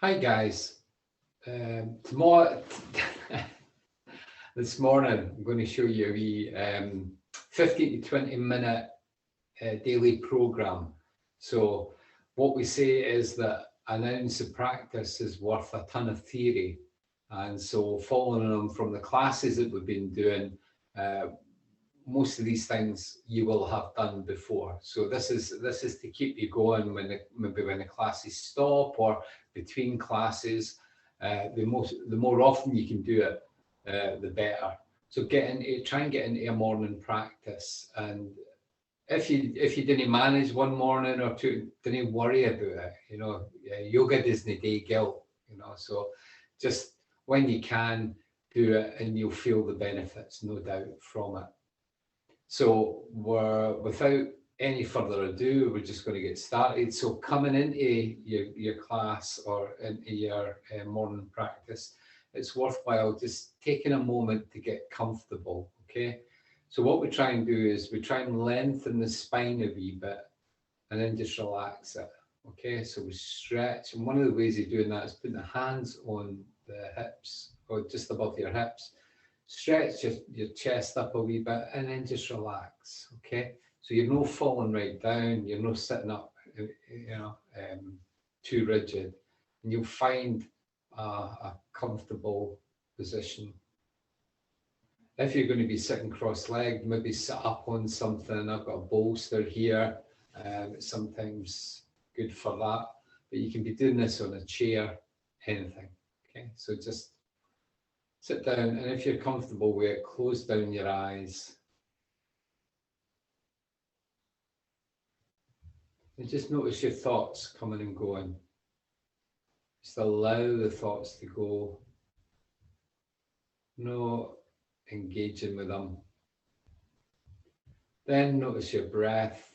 Hi guys. Tomorrow, this morning, I'm going to show you a wee 15 to 20 minute daily program. So what we say is that an ounce of practice is worth a ton of theory. And so following on from the classes that we've been doing, most of these things you will have done before. So this is to keep you going maybe when the classes stop or between classes. The more often you can do it, the better. So try and get into a morning practice. And if you didn't manage one morning or two, don't worry about it. Yoga doesn't day guilt. So just when you can do it, and you'll feel the benefits, no doubt, from it. So without any further ado, we're just going to get started. So coming into your class or into your morning practice, it's worthwhile just taking a moment to get comfortable, okay? So what we try and do is we try and lengthen the spine a wee bit and then just relax it, okay? So we stretch, and one of the ways of doing that is putting the hands on the hips or just above your hips. Stretch your chest up a wee bit and then just relax, okay? So you're not falling right down, you're not sitting up, too rigid, and you'll find a comfortable position. If you're going to be sitting cross-legged, maybe sit up on something. I've got a bolster here, it's sometimes good for that, but you can be doing this on a chair, anything, okay? So just sit down, and if you're comfortable with it, close down your eyes. And just notice your thoughts coming and going. Just allow the thoughts to go. No engaging with them. Then notice your breath.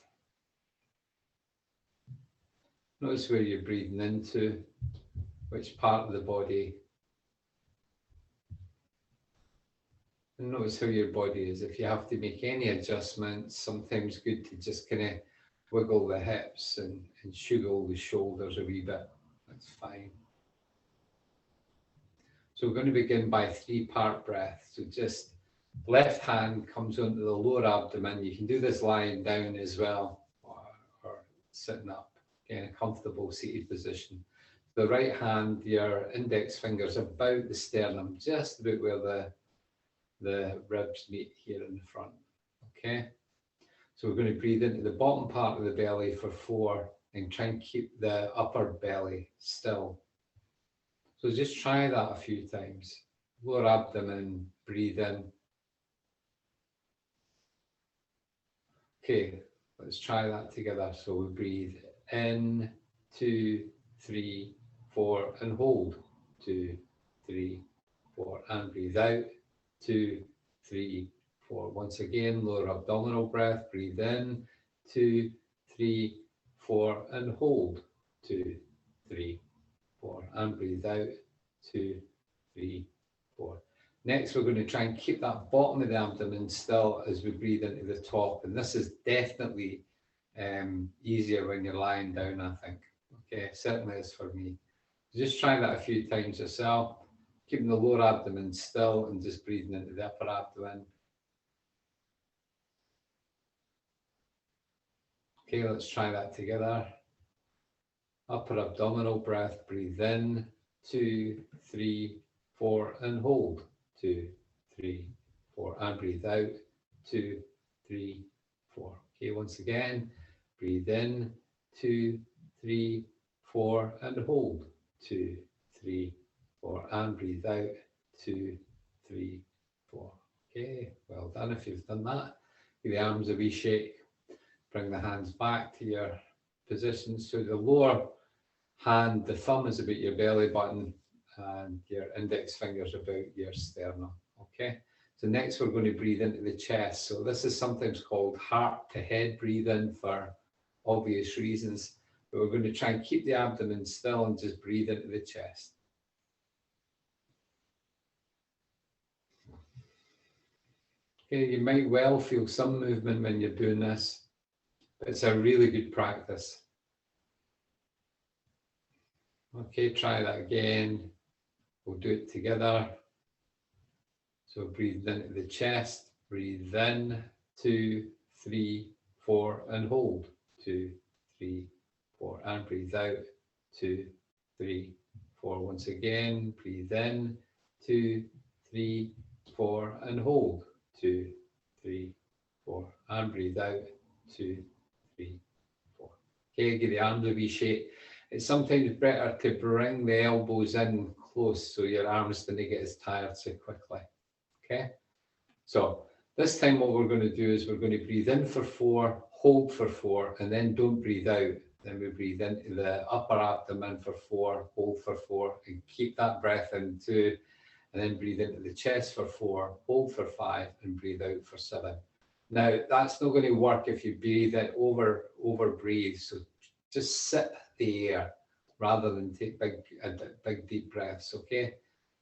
Notice where you're breathing into, which part of the body. And notice how your body is. If you have to make any adjustments, sometimes good to just kind of wiggle the hips and shuggle the shoulders a wee bit. That's fine. So we're going to begin by 3-part breath. So just left hand comes onto the lower abdomen. You can do this lying down as well, or sitting up in a comfortable seated position. The right hand, your index fingers about the sternum, just about where the ribs meet here in the front, okay? So we're going to breathe into the bottom part of the belly for 4 and try and keep the upper belly still. So just try that a few times. Lower abdomen, breathe in. Okay, let's try that together. So we breathe in, 2, 3, 4, and hold. 2, 3, 4, and breathe out. 2, 3, 4. Once again, lower abdominal breath. Breathe in. 2, 3, 4, and hold. 2, 3, 4, and breathe out. 2, 3, 4. Next, we're going to try and keep that bottom of the abdomen still as we breathe into the top. And this is definitely easier when you're lying down, I think. Okay, certainly is for me. Just try that a few times yourself, keeping the lower abdomen still and just breathing into the upper abdomen. Okay, let's try that together. Upper abdominal breath, breathe in, 2, 3, 4, and hold. 2, 3, 4, and breathe out. 2, 3, 4. Okay, once again, breathe in, 2, 3, 4, and hold. 2, 3, 4, and breathe out. 2, 3, 4. Okay, well done. If you've done that, give the arms a wee shake. Bring the hands back to your position. So the lower hand, the thumb is about your belly button and your index fingers about your sternum, okay? So next we're going to breathe into the chest. So this is sometimes called heart to head breathing for obvious reasons, but we're going to try and keep the abdomen still and just breathe into the chest. Okay, you might well feel some movement when you're doing this, but it's a really good practice. Okay, try that again. We'll do it together. So breathe into the chest, breathe in, 2, 3, 4, and hold. 2, 3, 4, and breathe out. 2, 3, 4. Once again, breathe in, 2, 3, 4, and hold. 2, 3, 4, and breathe out. 2, 3, 4. Okay, give the arms a wee shake. It's sometimes better to bring the elbows in close so your arms don't get as tired so quickly. Okay, so this time what we're going to do is we're going to breathe in for 4, hold for 4, and then don't breathe out. Then we breathe into the upper abdomen for 4, hold for 4, and keep that breath in 2, and then breathe into the chest for 4, hold for 5, and breathe out for 7. Now, that's not going to work if you breathe it over breathe, so just sit the air rather than take big deep breaths, okay?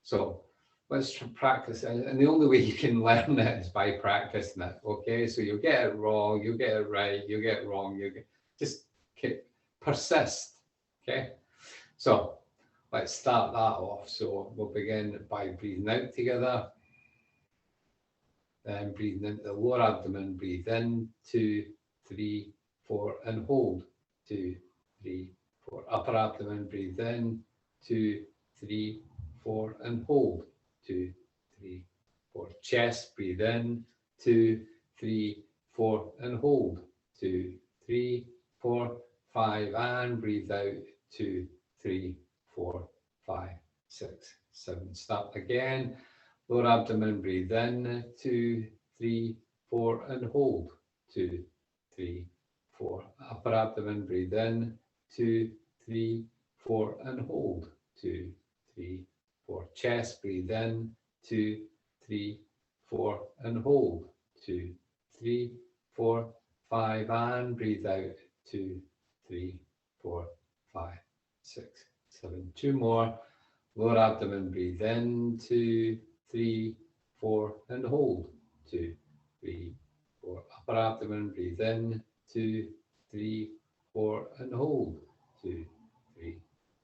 So let's practice it. And the only way you can learn it is by practicing it, okay? So you'll get it wrong, you'll get it right, you'll get it wrong, just persist, okay? So let's start that off. So we'll begin by breathing out together. Then breathing into the lower abdomen, breathe in, 2, 3, 4, and hold. 2, 3, 4. Upper abdomen, breathe in, 2, 3, 4, and hold. 2, 3, 4. Chest, breathe in, 2, 3, 4, and hold. 2, 3, 4, 5, and breathe out. 2, 3, 4, 5, 6, 7. Start again. Lower abdomen, breathe in, 2, 3, 4, and hold. 2, 3, 4. Upper abdomen, breathe in, 2, 3, 4, and hold. 2, 3, 4. Chest, breathe in, 2, 3, 4, and hold. 2, 3, 4, 5, and breathe out. 2, 3, 4, 5, 6, 7. 2 more. Lower abdomen, breathe in, 2, 3, 4, and hold. 2, 3, 4. Upper abdomen, breathe in, 2, 3, 4, and hold. 2, 3,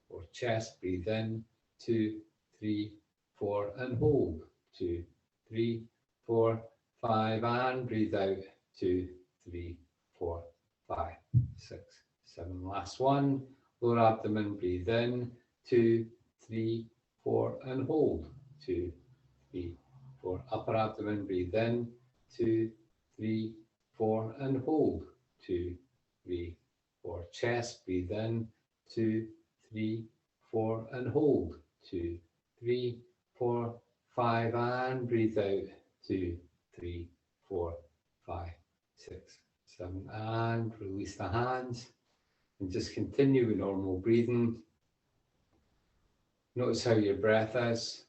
4. Chest, breathe in, 2, 3, 4, and hold. 2, 3, 4, 5, and breathe out. 2, 3, 4, 5, 6, 7. Last one. Lower abdomen, breathe in, 2, 3, 4, and hold. 2, 3, 4. Upper abdomen, breathe in, 2, 3, 4, and hold. 2, 3, 4. Chest, breathe in, 2, 3, 4, and hold. 2, 3, 4, 5, and breathe out. 2, 3, 4, 5, 6, 7, and release the hands. And just continue with normal breathing. Notice how your breath is.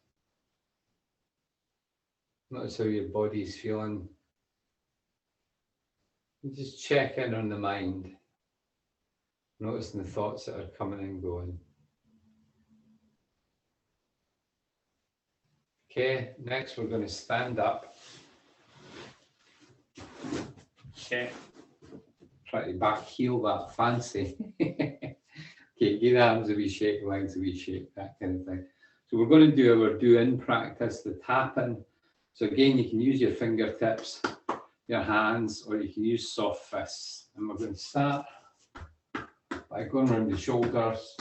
Notice how your body's feeling. And just check in on the mind. Noticing the thoughts that are coming and going. Okay, next we're going to stand up. Okay. Try to back heel that fancy. Okay, give the arms a wee shake, legs a wee shake, that kind of thing. So we're going to do our do-in practice, the tapping. So again, you can use your fingertips, your hands, or you can use soft fists. And we're going to start by going around the shoulders,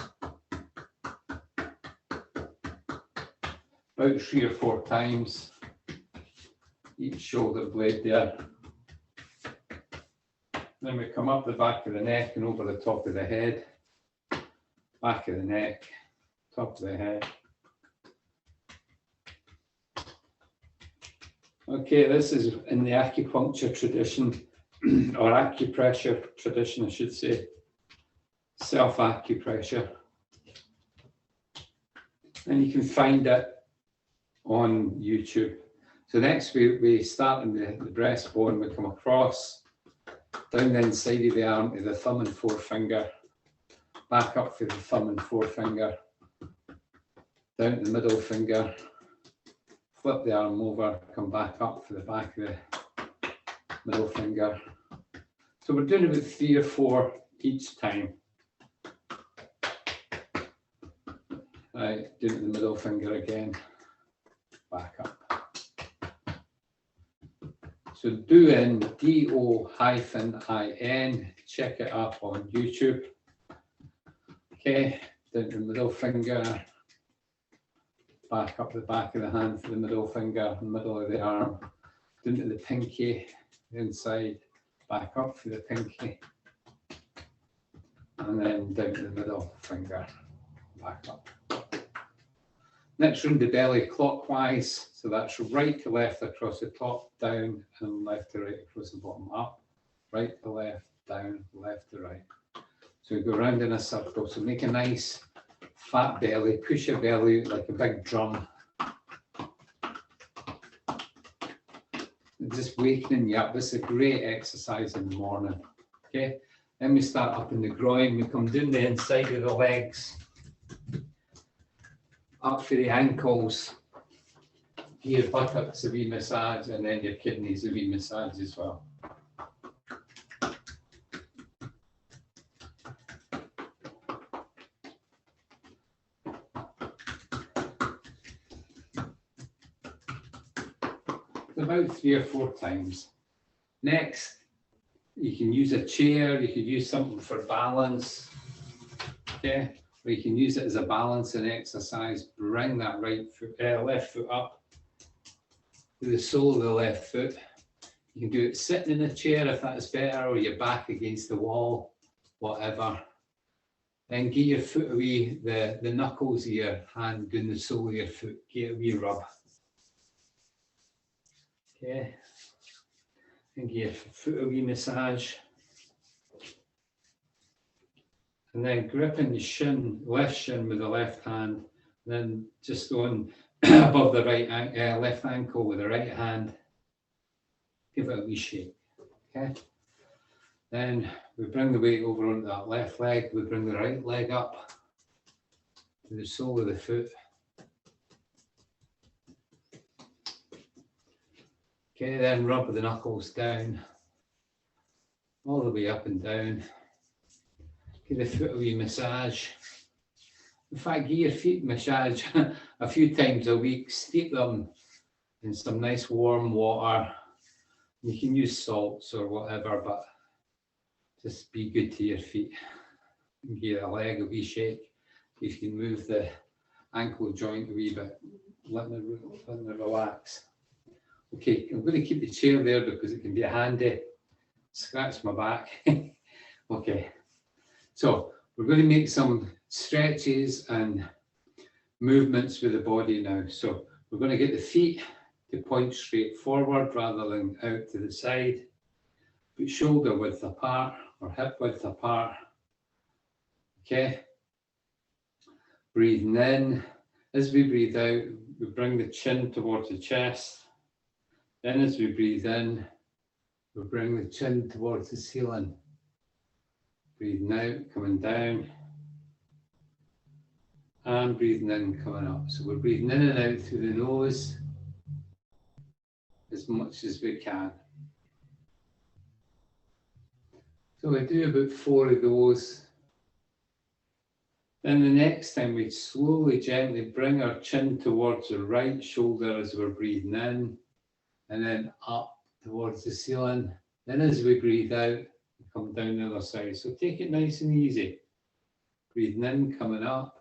about 3 or 4 times, each shoulder blade there. Then we come up the back of the neck and over the top of the head, back of the neck, top of the head. Okay, this is in the acupuncture tradition, or acupressure tradition, I should say, self-acupressure. And you can find it on YouTube. So next we start in the breastbone, we come across, down the inside of the arm to the thumb and forefinger, back up for the thumb and forefinger, down to the middle finger, flip the arm over, come back up for the back of the middle finger. So we're doing about 3 or 4 each time. Right, down to the middle finger again, back up. So doing DO-IN, check it up on YouTube. Okay, down to the middle finger, back up the back of the hand for the middle finger, middle of the arm, down to the pinky, inside, back up for the pinky, and then down to the middle finger, back up. Next, round the belly clockwise, so that's right to left across the top, down, and left to right across the bottom, up, right to left, down, left to right. So we go round in a circle, so make a nice fat belly, push your belly out like a big drum. Just wakening you up. This is a great exercise in the morning. Okay, then we start up in the groin, we come down the inside of the legs, up for the ankles, your buttocks a wee massage, and then your kidneys a wee massage as well. About 3 or 4 times. Next, you can use a chair, you could use something for balance. Okay, or you can use it as a balancing exercise. Bring that left foot up to the sole of the left foot. You can do it sitting in a chair if that's better, or your back against the wall, whatever. Then get your foot away, the knuckles of your hand down the sole of your foot, get a wee rub. Okay, and give your foot a wee massage. And then gripping the shin, left shin with the left hand, then just going above the left ankle with the right hand. Give it a wee shake. Okay. Then we bring the weight over onto that left leg. We bring the right leg up to the sole of the foot. Okay, then rub the knuckles down, all the way up and down. Give the foot a wee massage. In fact, give your feet a massage a few times a week. Steep them in some nice warm water. You can use salts or whatever, but just be good to your feet. Give a leg a wee shake. If you can move the ankle joint a wee bit, let it relax. Okay, I'm going to keep the chair there because it can be handy. Scratch my back. Okay, so we're going to make some stretches and movements with the body now. So we're going to get the feet to point straight forward rather than out to the side. Put shoulder width apart or hip width apart. Okay. Breathing in. As we breathe out, we bring the chin towards the chest. Then as we breathe in, we bring the chin towards the ceiling. Breathing out, coming down. And breathing in, coming up. So we're breathing in and out through the nose as much as we can. So we do about 4 of those. Then the next time we slowly, gently bring our chin towards the right shoulder as we're breathing in, and then up towards the ceiling. Then as we breathe out, we come down the other side. So take it nice and easy. Breathing in, coming up.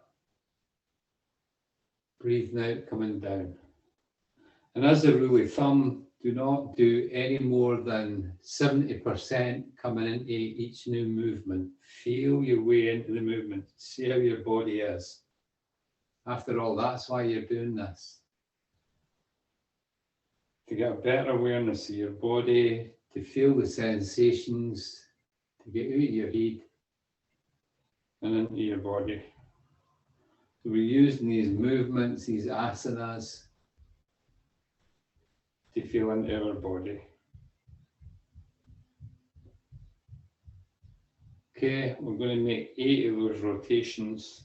Breathing out, coming down. And as a rule of thumb, do not do any more than 70% coming into each new movement. Feel your way into the movement. See how your body is. After all, that's why you're doing this. To get a better awareness of your body, to feel the sensations, to get out of your head and into your body. So we're using these movements, these asanas, to feel into our body. Okay, we're going to make 8 of those rotations.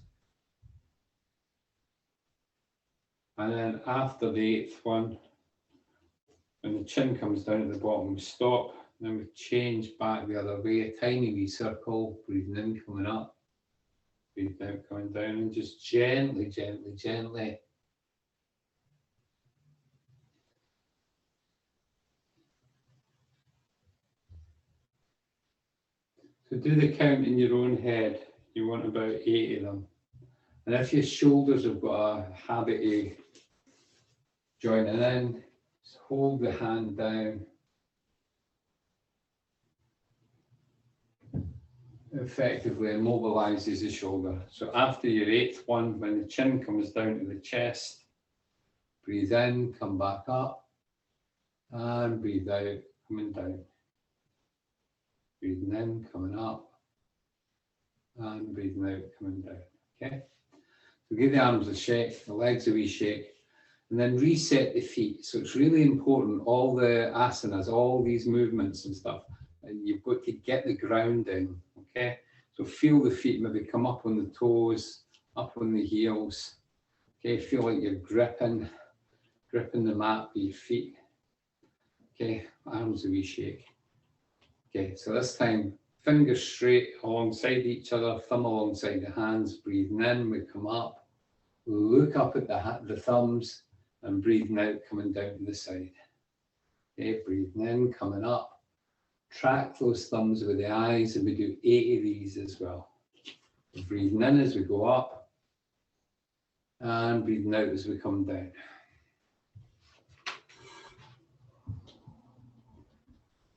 And then after the 8th one, when the chin comes down at the bottom, we stop. Then we change back the other way, a tiny wee circle, breathing in, coming up. Breathe out, coming down, and just gently, gently, gently. So do the count in your own head. You want about 8 of them. And if your shoulders have got a habit of joining in, just hold the hand down. Effectively immobilizes the shoulder. So after your 8th one, when the chin comes down to the chest, breathe in, come back up, and breathe out, coming down. Breathing in, coming up, and breathing out, coming down. Okay? So give the arms a shake, the legs a wee shake, and then reset the feet. So it's really important, all the asanas, all these movements and stuff, and you've got to get the grounding, okay? So feel the feet maybe come up on the toes, up on the heels, okay? Feel like you're gripping the mat with your feet, okay? Arms a wee shake. Okay, so this time, fingers straight alongside each other, thumb alongside the hands, breathing in, we come up, look up at the thumbs, and breathing out, coming down to the side. Okay, breathing in, coming up, track those thumbs with the eyes, and we do 8 of these as well. Breathing in as we go up, and breathing out as we come down.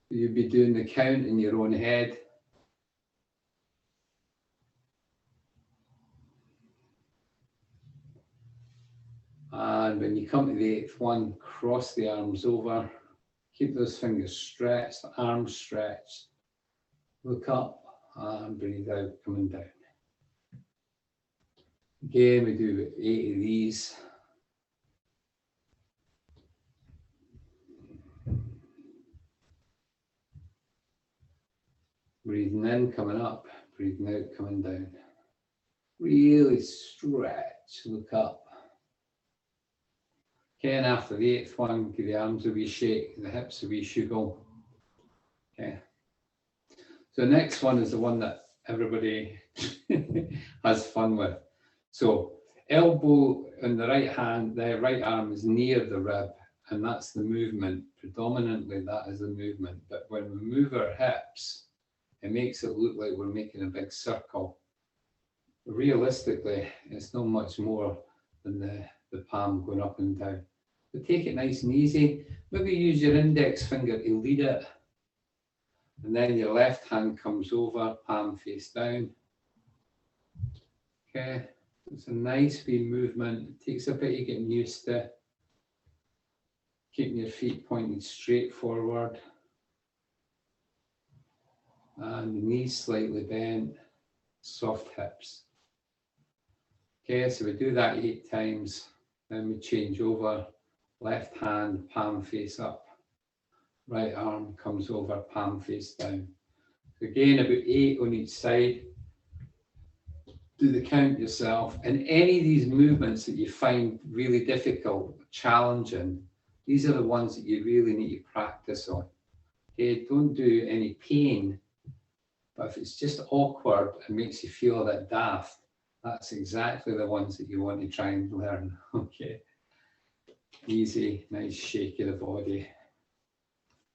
You'll be doing the count in your own head. And when you come to the 8th one, cross the arms over, keep those fingers stretched, arms stretched, look up and breathe out, coming down. Again, we do 8 of these. Breathing in, coming up, breathing out, coming down. Really stretch, look up. Okay, and after the 8th one, give the arms a wee shake, the hips a wee shuggle. Okay. So the next one is the one that everybody has fun with. So elbow on the right hand, the right arm is near the rib, and that's the movement. Predominantly that is the movement. But when we move our hips, it makes it look like we're making a big circle. Realistically, it's not much more than the palm going up and down. But take it nice and easy. Maybe use your index finger to lead it. And then your left hand comes over, palm face down. Okay, it's a nice wee movement. It takes a bit of getting used to. Keeping your feet pointed straight forward. And the knees slightly bent, soft hips. Okay, so we do that 8 times. Then we change over. Left hand, palm face up. Right arm comes over, palm face down. Again, about 8 on each side. Do the count yourself. And any of these movements that you find really difficult, challenging, these are the ones that you really need to practice on. Okay, don't do any pain, but if it's just awkward and makes you feel a bit daft, that's exactly the ones that you want to try and learn. Okay, easy, nice shake of the body.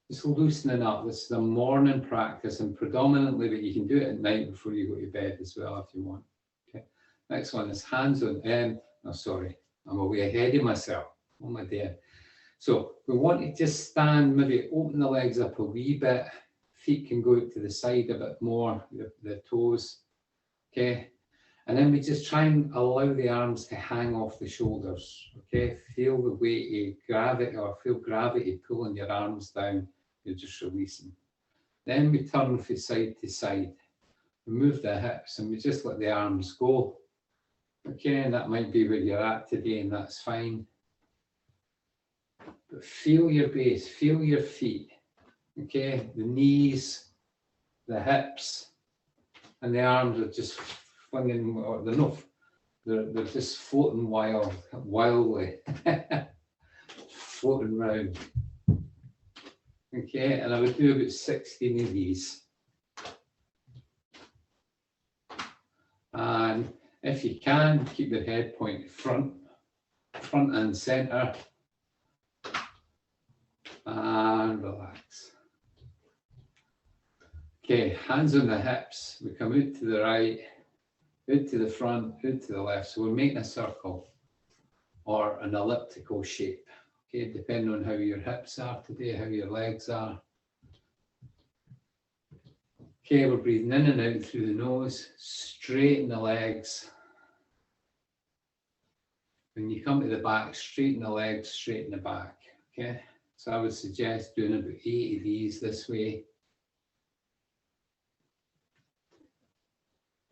Just loosening up. This is a morning practice, and predominantly, but you can do it at night before you go to bed as well if you want. Okay. Next one is hands on. No, sorry, I'm a way ahead of myself. Oh my dear. So we want to just stand, maybe open the legs up a wee bit. Feet can go to the side a bit more, the toes. Okay. And then we just try and allow the arms to hang off the shoulders. Okay. Feel the weight of gravity, or feel gravity pulling your arms down. You're just releasing. Then we turn from side to side. We move the hips and we just let the arms go. Okay, and that might be where you're at today, and that's fine. But feel your base, feel your feet. Okay, the knees, the hips, and the arms are just flinging, or they're just floating wildly, floating round. Okay, and I would do about 16 of these. And If you can, keep the head point front and center. And relax. Okay, hands on the hips. We come out to the right, out to the front, out to the left. So we're making a circle or an elliptical shape. Okay, depending on how your hips are today, how your legs are. Okay, we're breathing in and out through the nose, straighten the legs. When you come to the back, straighten the legs, straighten the back. Okay, so I would suggest doing about 8 of these this way.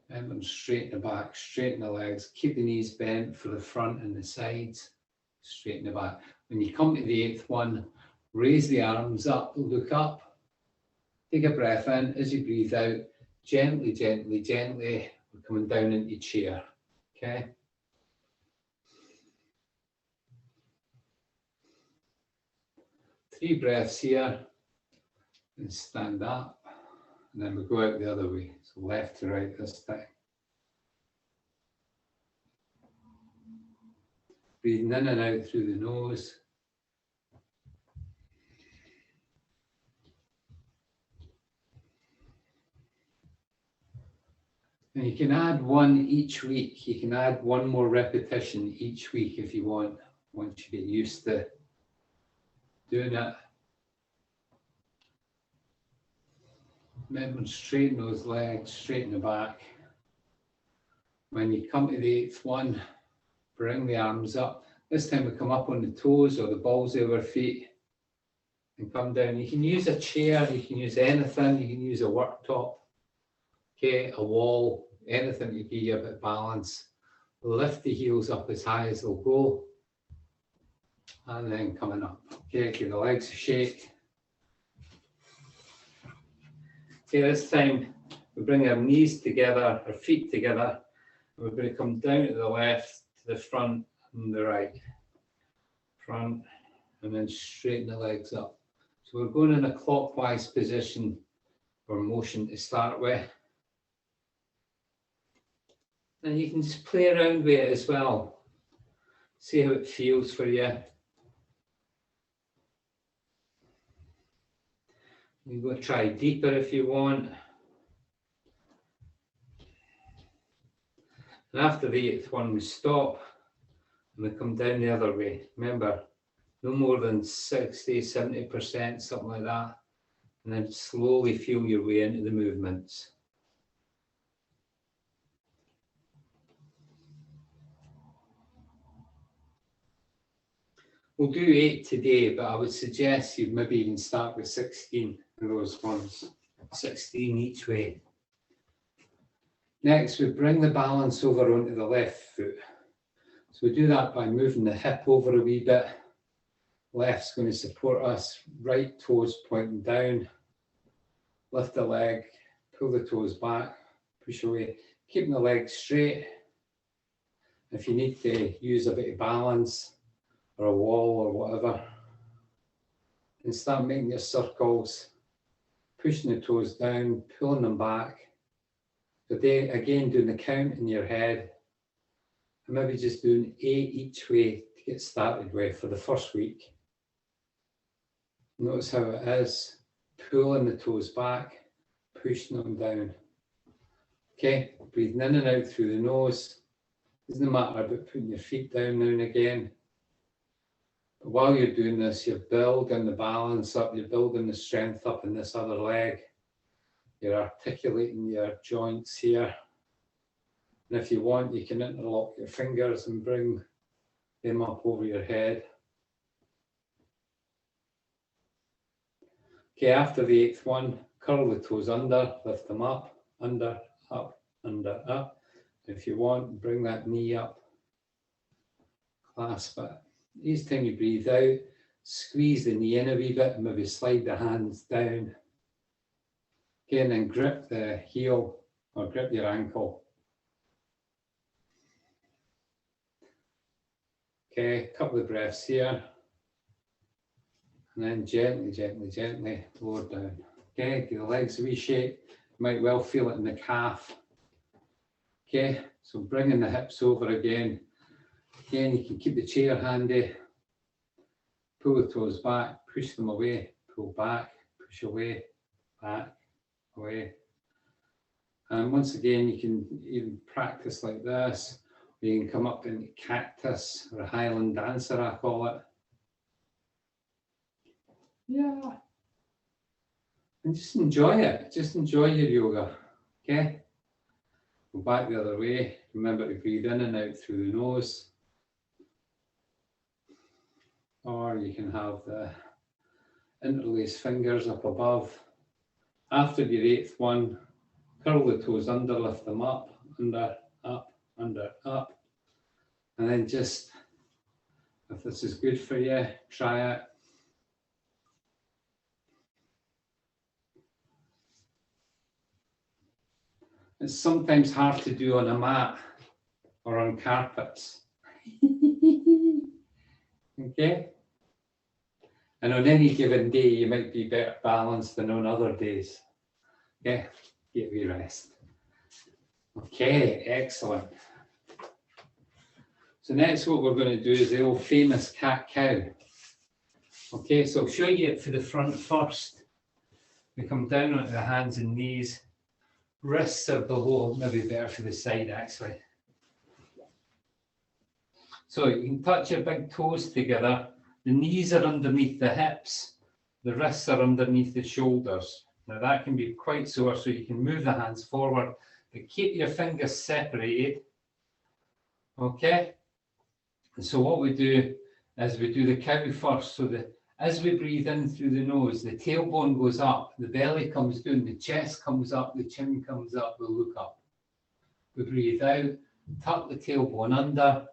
And then straighten the back, straighten the legs, keep the knees bent for the front and the sides, straighten the back. When you come to the 8th one, raise the arms up, look up, take a breath in. As you breathe out, gently, gently, gently, we're coming down into chair, okay? Three breaths here, and stand up, and then we go out the other way, so left to right this time. Breathing in and out through the nose. And you can add one each week. You can add one more repetition each week if you want, once you get used to doing it. Remember, straighten those legs, straighten the back. When you come to the 8th one, bring the arms up. This time we come up on the toes or the balls of our feet and come down. You can use a chair, you can use anything, you can use a worktop, okay, a wall, anything to give you a bit of balance. Lift the heels up as high as they'll go. And then coming up. Okay, give the legs a shake. Okay, this time we bring our knees together, our feet together. And we're going to come down to the left, to the front and the right. Front, and then straighten the legs up. So we're going in a clockwise position or motion to start with. And you can just play around with it as well. See how it feels for you. You go try deeper if you want. And after the 8th one, we stop and we come down the other way. Remember, no more than 60, 70%, something like that. And then slowly feel your way into the movements. We'll do 8 today, but I would suggest you maybe even start with 16 of those ones. 16 each way. Next, we bring the balance over onto the left foot. So we do that by moving the hip over a wee bit. Left's going to support us, right toes pointing down. Lift the leg, pull the toes back, push away, keeping the legs straight. If you need to use a bit of balance or a wall or whatever, and start making your circles, pushing the toes down, pulling them back. But then again, doing the count in your head, and maybe just doing 8 each way to get started with for the first week. Notice how it is, pulling the toes back, pushing them down. Okay, breathing in and out through the nose. Doesn't matter about putting your feet down now and again. But while you're doing this, you're building the balance up, you're building the strength up in this other leg. You're articulating your joints here. And if you want, you can interlock your fingers and bring them up over your head. Okay, after the 8th one, curl the toes under, lift them up, under, up, under, up. If you want, bring that knee up, clasp it. Each time you breathe out, squeeze the knee in a wee bit and maybe slide the hands down. Okay, and then grip the heel or grip your ankle. Okay, a couple of breaths here. And then gently, gently, gently lower down. Okay, give the legs a wee shake. You might well feel it in the calf. Okay, so bringing the hips over again. Again, you can keep the chair handy. Pull the toes back, push them away, pull back, push away, back, away. And once again, you can even practice like this. You can come up into cactus or Highland dancer, I call it. Yeah. And just enjoy it. Just enjoy your yoga. Okay? Go back the other way. Remember to breathe in and out through the nose. Or you can have the interlaced fingers up above. After your eighth one, curl the toes under, lift them up, under, up, under, up. And then just, if this is good for you, try it. It's sometimes hard to do on a mat or on carpets. Okay? And on any given day, you might be better balanced than on other days. Okay? Get your rest. Okay, excellent. So next what we're going to do is the old famous cat-cow. Okay, so I'll show you it for the front first. We come down onto the hands and knees. Wrists are below, maybe better for the side actually. So you can touch your big toes together. The knees are underneath the hips. The wrists are underneath the shoulders. Now that can be quite sore, so you can move the hands forward, but keep your fingers separated. Okay? And so what we do is we do the cow first. So as we breathe in through the nose, the tailbone goes up, the belly comes down, the chest comes up, the chin comes up, we look up. We breathe out, tuck the tailbone under,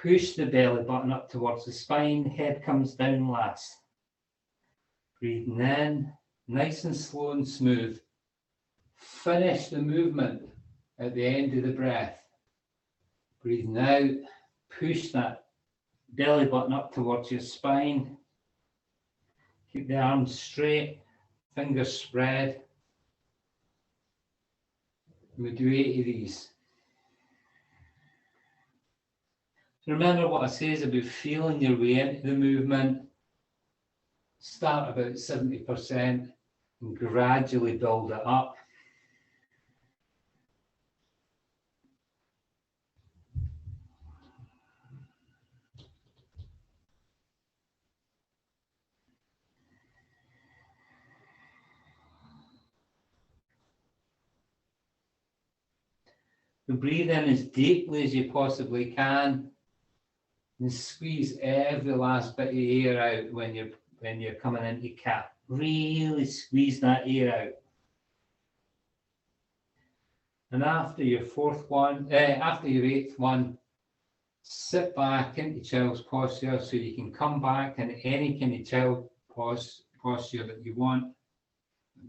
push the belly button up towards the spine, head comes down last. Breathing in, nice and slow and smooth. Finish the movement at the end of the breath. Breathing out, push that belly button up towards your spine. Keep the arms straight, fingers spread. And we do 8 of these. Remember what I say is about feeling your way into the movement. Start about 70% and gradually build it up. So breathe in as deeply as you possibly can and squeeze every last bit of air out when you're coming into cat. Really squeeze that air out. And after your after your 8th one, sit back into child's posture so you can come back in any kind of child posture that you want.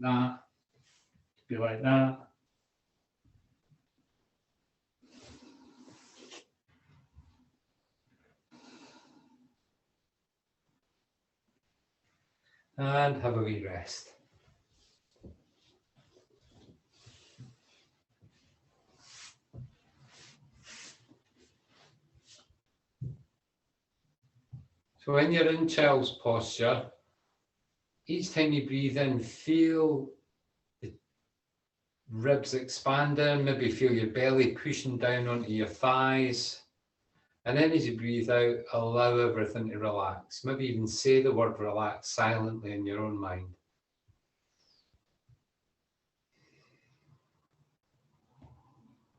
Like that, be like that. And have a wee rest. So when you're in child's posture, each time you breathe in, feel the ribs expanding, maybe feel your belly pushing down onto your thighs. And then as you breathe out, allow everything to relax. Maybe even say the word relax silently in your own mind.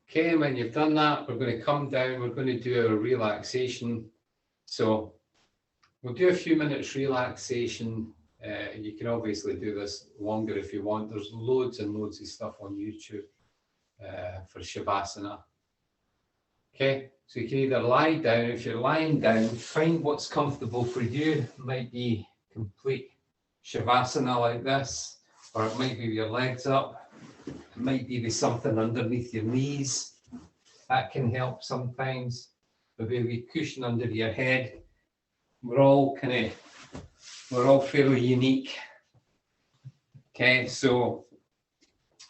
Okay, and when you've done that, we're going to come down, we're going to do a relaxation. So we'll do a few minutes relaxation. You can obviously do this longer if you want. There's loads and loads of stuff on YouTube for Shavasana. Okay, so you can either lie down. If you're lying down, find what's comfortable for you. It might be complete Shavasana like this, or it might be with your legs up. It might be with something underneath your knees. That can help sometimes. Maybe a wee cushion under your head. We're all fairly unique. Okay, so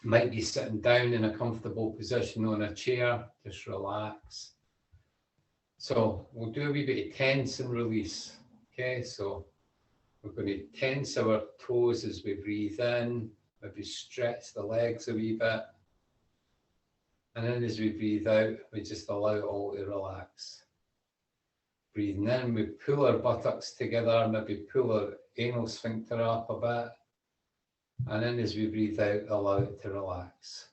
Might be sitting down in a comfortable position on a chair, just relax. So we'll do a wee bit of tense and release. Okay, so we're going to tense our toes as we breathe in, maybe stretch the legs a wee bit. And then as we breathe out, we just allow it all to relax. Breathing in, we pull our buttocks together, maybe pull our anal sphincter up a bit. And then as we breathe out, allow it to relax.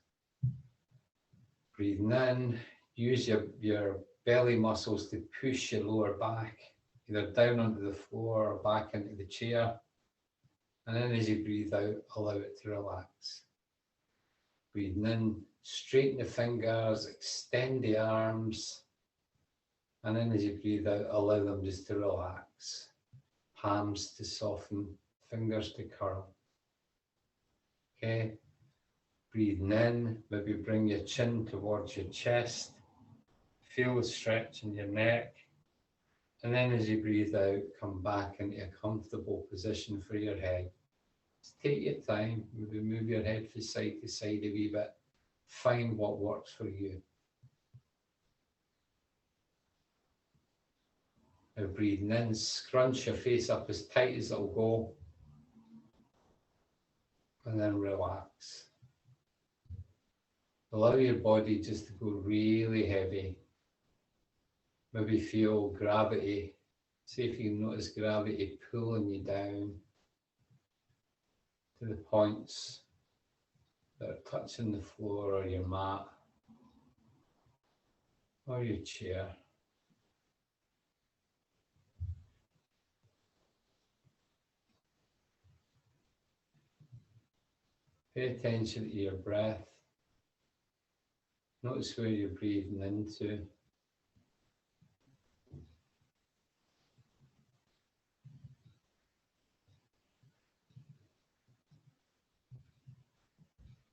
Breathing in, use your belly muscles to push your lower back, either down onto the floor or back into the chair. And then as you breathe out, allow it to relax. Breathing in, straighten the fingers, extend the arms. And then as you breathe out, allow them just to relax. Palms to soften, fingers to curl. Okay, breathing in, maybe bring your chin towards your chest. Feel the stretch in your neck. And then as you breathe out, come back into a comfortable position for your head. Just take your time, maybe move your head from side to side a wee bit. Find what works for you. Now breathing in, scrunch your face up as tight as it'll go. And then relax. Allow your body just to go really heavy. Maybe feel gravity. See if you can notice gravity pulling you down to the points that are touching the floor or your mat or your chair. Pay attention to your breath. Notice where you're breathing into.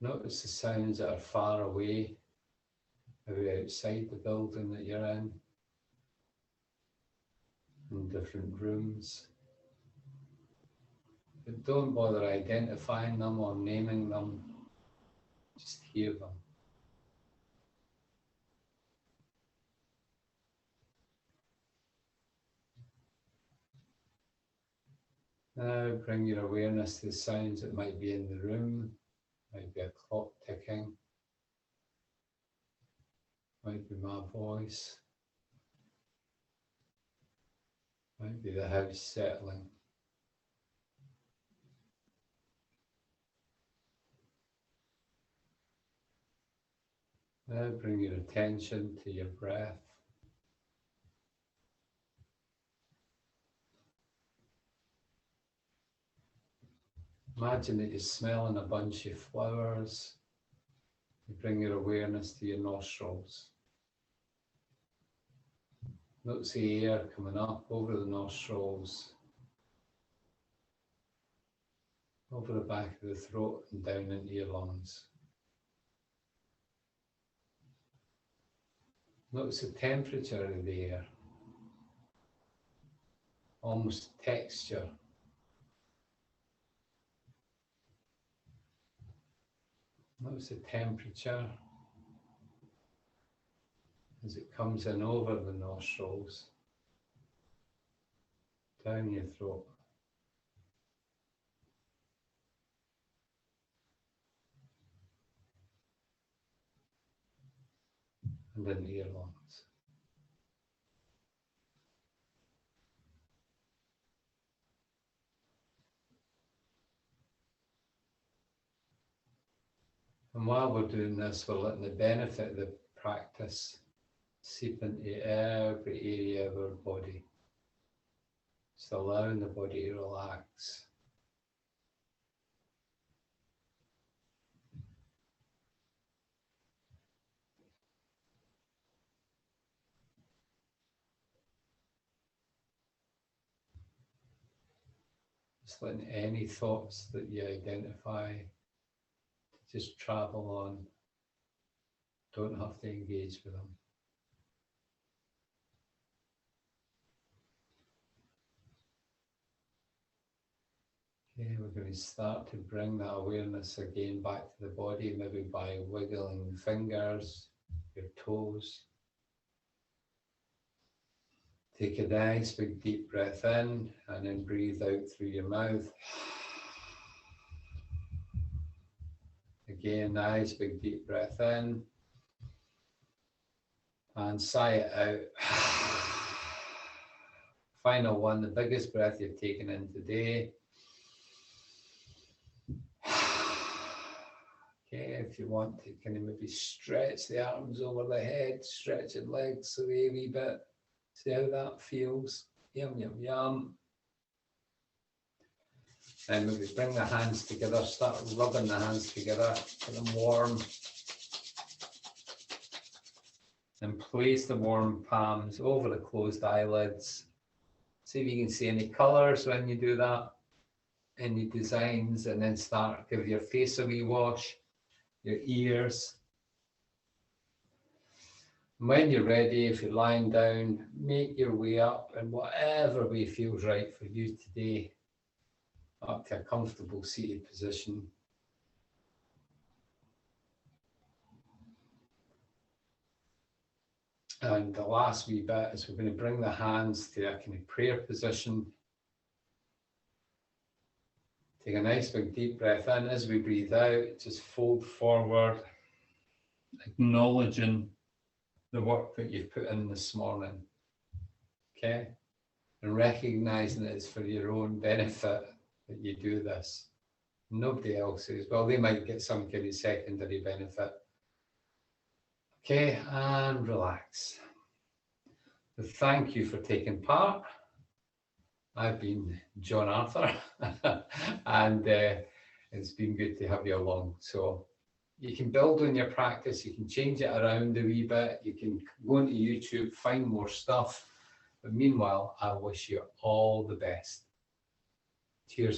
Notice the sounds that are far away, maybe outside the building that you're in different rooms. But don't bother identifying them or naming them, just hear them. Now bring your awareness to the sounds that might be in the room. Might be a clock ticking. Might be my voice. Might be the house settling. Now bring your attention to your breath. Imagine that you're smelling a bunch of flowers. You bring your awareness to your nostrils. Notice the air coming up over the nostrils, over the back of the throat and down into your lungs. Notice the temperature of the air, almost texture. Notice the temperature as it comes in over the nostrils, down your throat. And into your lungs. And while we're doing this, we're letting the benefit of the practice seep into every area of our body. Just allowing the body to relax. Just letting any thoughts that you identify just travel on. Don't have to engage with them. Okay, we're going to start to bring that awareness again back to the body, maybe by wiggling fingers, your toes. Take a nice big deep breath in and then breathe out through your mouth. Again, nice big deep breath in and sigh it out. Final one, the biggest breath you've taken in today. Okay, if you want to kind of maybe stretch the arms over the head, stretch your legs away a wee bit. See how that feels. Yum, yum, yum. And maybe bring the hands together, start rubbing the hands together, get them warm. And place the warm palms over the closed eyelids. See if you can see any colours when you do that, any designs, and then start, give your face a wee wash, your ears. When you're ready, if you're lying down, make your way up in whatever way feels right for you today, up to a comfortable seated position. And the last wee bit is we're going to bring the hands to a kind of prayer position. Take a nice big deep breath in. As we breathe out, just fold forward, acknowledging the work that you've put in this morning. Okay? And recognizing it is for your own benefit that you do this. Nobody else's. Well, they might get some kind of secondary benefit. Okay, and relax. So thank you for taking part. I've been John Arthur, and it's been good to have you along. So you can build on your practice, you can change it around a wee bit, you can go into YouTube, find more stuff. But meanwhile, I wish you all the best. Cheers.